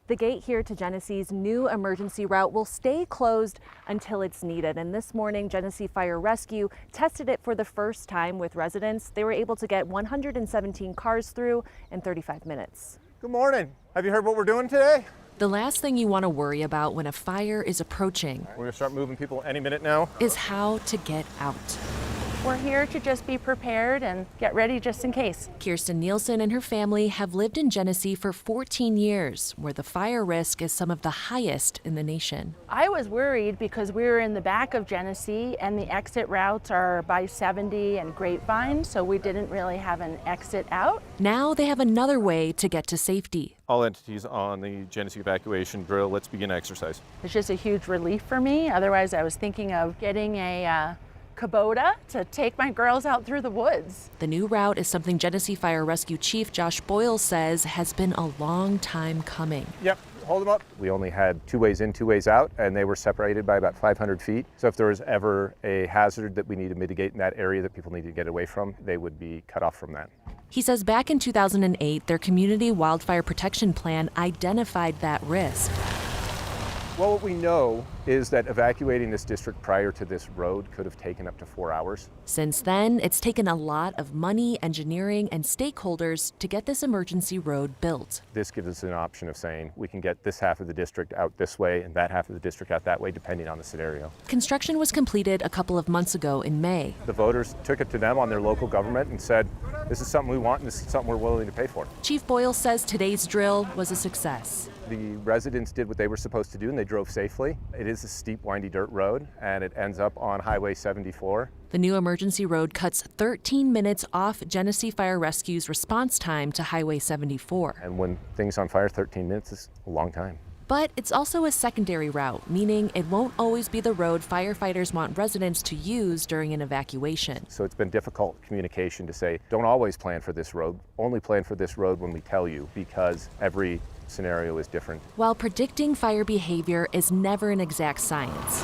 The gate here to Genesee's new emergency route will stay closed until it's needed. And this morning, Genesee Fire Rescue tested it for the first time with residents. They were able to get 117 cars through in 35 minutes. Good morning. Have you heard what we're doing today? The last thing you want to worry about when a fire is approaching We're going to start moving people any minute now. is how to get out. We're here to just be prepared and get ready just in case. Kirsten Nielsen and her family have lived in Genesee for 14 years, where the fire risk is some of the highest in the nation. I was worried because we were in the back of Genesee and the exit routes are by 70 and Grapevine, so we didn't really have an exit out. Now they have another way to get to safety. All entities on the Genesee evacuation drill. Let's begin exercise. It's just a huge relief for me. Otherwise, I was thinking of getting a Kubota to take my girls out through the woods. The new route is something Genesee Fire Rescue Chief Josh Boyle says has been a long time coming. Yep, hold them up. We only had 2 ways in, 2 ways out, and they were separated by about 500 feet. So if there was ever a hazard that we need to mitigate in that area that people need to get away from, they would be cut off from that. He says back in 2008, their community wildfire protection plan identified that risk. Well, what we know is that evacuating this district prior to this road could have taken up to 4 hours. Since then, it's taken a lot of money, engineering, and stakeholders to get this emergency road built. This gives us an option of saying we can get this half of the district out this way and that half of the district out that way, depending on the scenario. Construction was completed a couple of months ago in May. The voters took it to them on their local government and said, this is something we want and this is something we're willing to pay for. Chief Boyle says today's drill was a success. The residents did what they were supposed to do and they drove safely. It is a steep, windy dirt road and it ends up on Highway 74. The new emergency road cuts 13 minutes off Genesee Fire Rescue's response time to Highway 74. And when things on fire, 13 minutes is a long time. But it's also a secondary route, meaning it won't always be the road firefighters want residents to use during an evacuation. So it's been difficult communication to say, don't always plan for this road, only plan for this road when we tell you, because every scenario is different. While predicting fire behavior is never an exact science,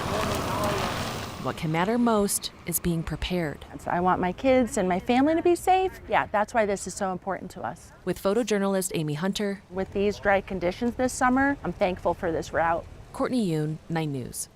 what can matter most is being prepared. So I want my kids and my family to be safe. Yeah, that's why this is so important to us. With photojournalist Amy Hunter, With these dry conditions this summer, I'm thankful for this route. Courtney Yoon, 9 News.